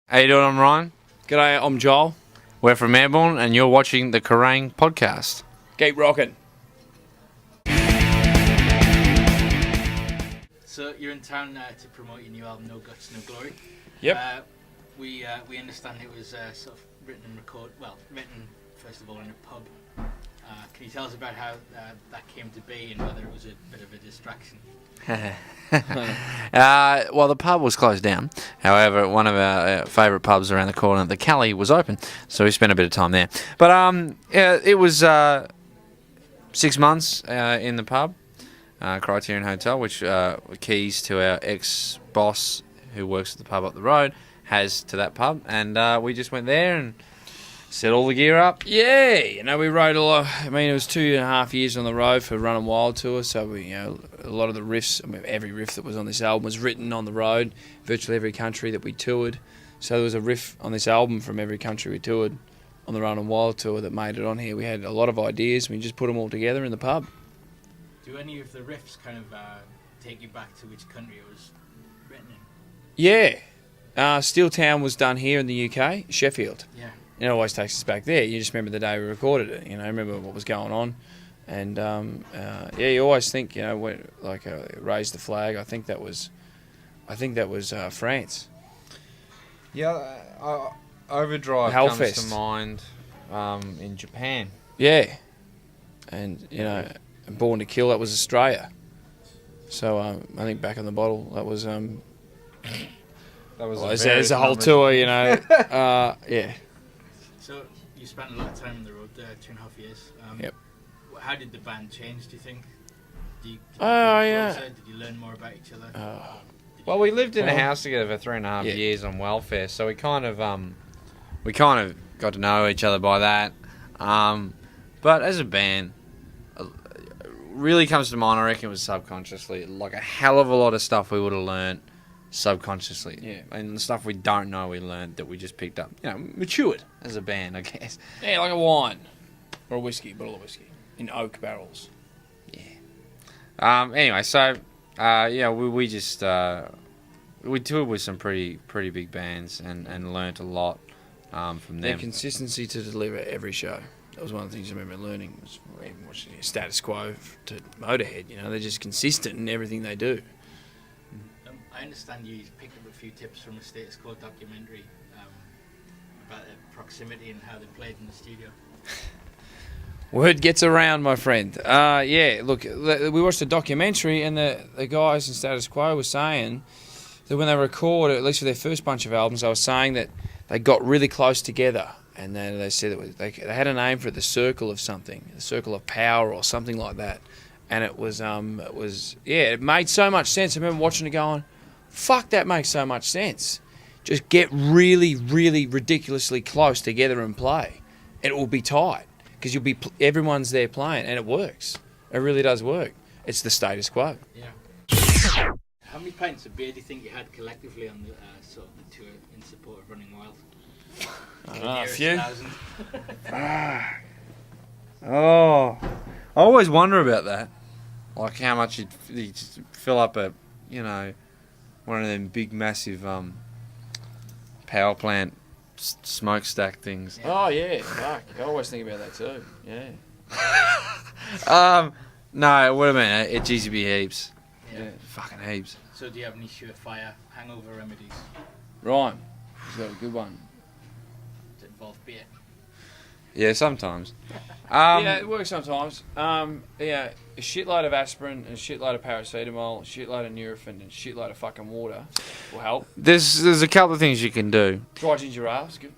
How you doing? I'm Ryan. G'day, I'm Joel. We're from Airbourne, and you're watching the Kerrang podcast. Keep rocking. So you're in town to promote your new album, No Guts, No Glory. Yep. We understand it was sort of written first of all in a pub. Can you tell us about how that came to be and whether it was a bit of a distraction? Well, the pub was closed down. However, one of our favourite pubs around the corner, the Cali, was open, so we spent a bit of time there. But it was 6 months in the pub, Criterion Hotel, which keys to our ex-boss who works at the pub up the road has to that pub, and we just went there and set all the gear up. Yeah, we rode a lot. I mean, it was 2.5 years on the road for Run and Wild tour, so we, a lot of the riffs, every riff that was on this album was written on the road, virtually every country that we toured. So there was a riff on this album from every country we toured on the Run and Wild tour that made it on here. We had a lot of ideas, we just put them all together in the pub. Do any of the riffs kind of take you back to which country it was written in? Yeah, Steel Town was done here in the UK, Sheffield. Yeah. It always takes us back there. You just remember the day we recorded it. Remember what was going on, and you always think, raise the flag. I think that was France. Yeah, Overdrive Hellfest comes to mind in Japan. Yeah, and Born to Kill, that was Australia. So I think Back on the Bottle, that was there's a whole tour, yeah. So you spent a lot of time on the road there, 2.5 years. Yep. How did the band change, do you think? Did you learn more about each other? Well, we lived in a house together for 3.5 years on welfare, so we kind of got to know each other by that. But as a band, really comes to mind, I reckon it was subconsciously, like a hell of a lot of stuff we would have learned subconsciously. Yeah. And the stuff we don't know we learned that we just picked up. Matured as a band, I guess. Yeah, like a wine or a whiskey, bottle of whiskey in oak barrels. Yeah. Anyway, so we just we toured with some pretty big bands and learnt a lot from them. Their consistency to deliver every show. That was one of the things I remember learning. Was even watching Status Quo to Motorhead. They're just consistent in everything they do. I understand you picked up a few tips from the Status Quo documentary about the proximity and how they played in the studio. Word gets around, my friend. Look, we watched a documentary, and the guys in Status Quo were saying that when they record, at least for their first bunch of albums, they were saying that they got really close together, and then they said they had a name for it, the circle of something, the circle of power or something like that, and it made so much sense. I remember watching it going, fuck, that makes so much sense. Just get really, really ridiculously close together and play. It will be tight because everyone's there playing, and it works. It really does work. It's the status quo. Yeah. How many pints of beer do you think you had collectively on the tour in support of Running Wild? I don't know, a few. I always wonder about that. Like how much you'd fill up one of them big, massive power plant smokestack things. Yeah. Oh, yeah. Fuck. I always think about that too. Yeah. No, it would have been it GCB heaps. Yeah. Fucking heaps. So do you have any surefire hangover remedies? Ryan, he's got a good one. Does it involve beer? Yeah, sometimes. It works sometimes. A shitload of aspirin and a shitload of paracetamol, a shitload of Nurofen and a shitload of fucking water will help. There's a couple of things you can do. Dry ginger ale is good.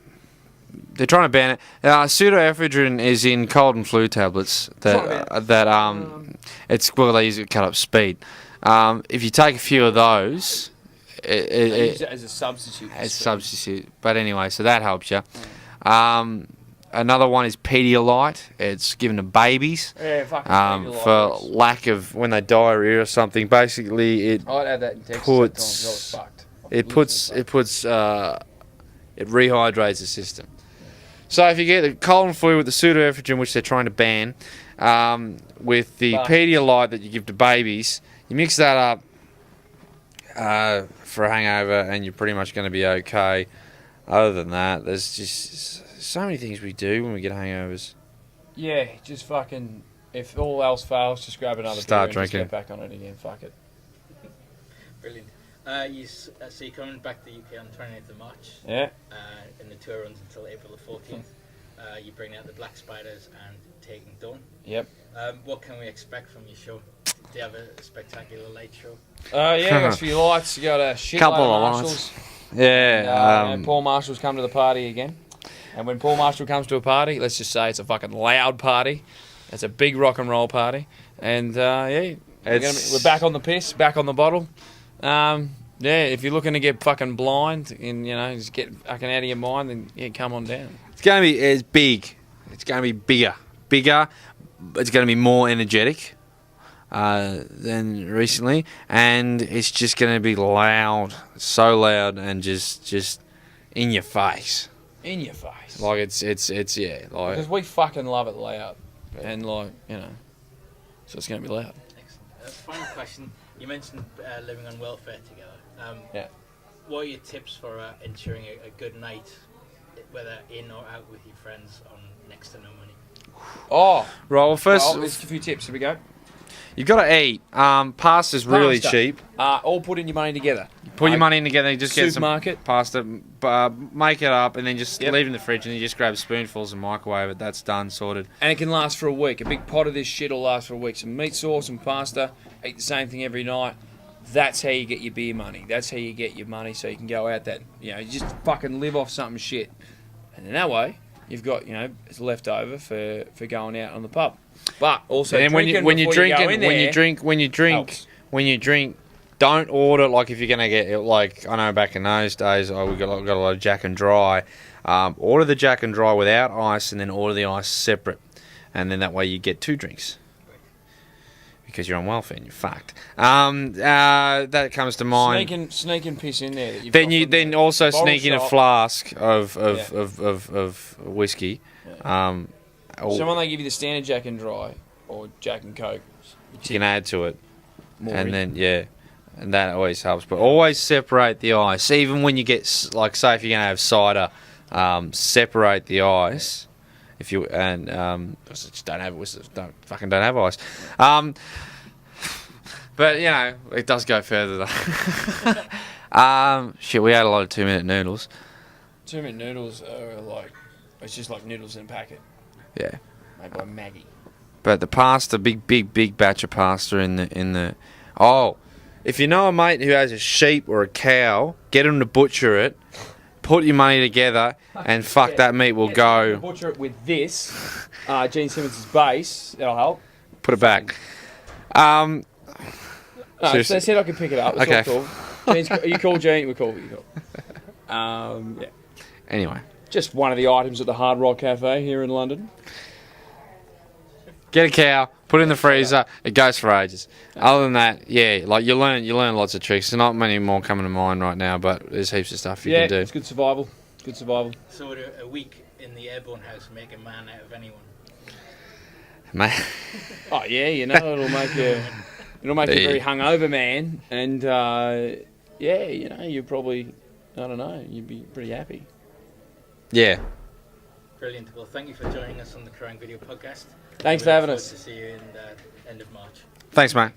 They're trying to ban it. Pseudoephedrine is in cold and flu tablets. They use it to cut up speed. If you take a few of those, use it as a substitute. As a substitute. But anyway, so that helps you. Another one is Pedialyte. It's given to babies. Yeah, fucking Pedialyte. For lack of when they diarrhea or something. Basically, it I'd add that in Texas puts it rehydrates the system. So if you get the cold and flu with the pseudoephedrine, which they're trying to ban, with the Pedialyte that you give to babies, you mix that up for a hangover, and you're pretty much going to be okay. other than that, there's just so many things we do when we get hangovers. Yeah, just fucking. If all else fails, just grab another Start beer and drinking. just get back on it again. Fuck it. Brilliant. So you're coming back to the UK on the 29th of March. Yeah. And the tour runs until April the 14th. You bring out the Black Spiders and Taking Dawn. Yep. What can we expect from your show? Do you have a spectacular light show? Yeah, got a few lights. You got a shitload Couple of of marshals. Yeah. And Paul Marshall's come to the party again. And when Paul Marshall comes to a party, let's just say it's a fucking loud party. It's a big rock and roll party. And yeah, we're back on the piss, back on the bottle. Yeah, if you're looking to get fucking blind and, you know, just get fucking out of your mind, then yeah, come on down. It's big. It's going to be bigger. It's going to be more energetic than recently, and it's just going to be loud, so loud, and just in your face. In your face. Like it's yeah. Like Because we fucking love it loud. And like, you know, so it's going to be loud. Excellent. Final question. You mentioned living on welfare together. Yeah. What are your tips for ensuring a good night, whether in or out with your friends, on next to no money? Oh, right. Well, first there's a few tips. Here we go. you got to eat. Pasta's really Pasta. cheap. All put in your money together. Put your money in together. And just get some Supermarket. pasta. Make it up, and then just leave it in the fridge, and then you just grab spoonfuls and microwave it. That's done, sorted. And it can last for a week. A big pot of this shit will last for a week. Some meat sauce, some pasta. Eat the same thing every night. That's how you get your beer money. That's how you get your money so you can go out that, you know, you just fucking live off something shit. And then that way, you've got, you know, it's left over for going out on the pub. But also, And when you drink, don't order, like, if you're gonna get, like, I know back in those days, we got a lot of Jack and Dry. Order the Jack and Dry without ice, and then order the ice separate, and then that way you get 2 drinks. Because you're on welfare and you're fucked. That comes to mind. Sneaking piss in there. Then also sneak in a shop. flask of whiskey. So when they give you the standard Jack and Dry or Jack and Coke, you can add to it, more and in. then and that always helps. But always separate the ice. Even when you get, like, say if you're gonna have cider, separate the ice. If you just don't have don't have ice. But you know it does go further though. Shit, we had a lot of 2-minute noodles. 2-minute noodles are like, it's just like noodles in a packet. Yeah. Made by Maggie. But the pasta, big batch of pasta in the. Oh, if you know a mate who has a sheep or a cow, get him to butcher it. Put your money together, and that meat will go. Butcher it with this, Gene Simmons' base. That'll help. Put it back. No, so they said I could pick it up. It's Okay. all cool. Gene's, are you cool, Gene? We're cool. You're cool. Yeah. Anyway, Just one of the items at the Hard Rock Cafe here in London. get a cow, put it in the freezer. It goes for ages. Other than that, yeah, like you learn lots of tricks. There's not many more coming to mind right now, but there's heaps of stuff you can do. It's good survival. Good survival. So would a week in the Airbourne house make a man out of anyone? Man. Oh yeah, you know it'll make you a very hungover man, and yeah, you know you probably, I don't know, you'd be pretty happy. Yeah. Brilliant. Well, thank you for joining us on the Kerrang Video Podcast. Thanks for having Look us. forward to see you in the end of March. Thanks, mate.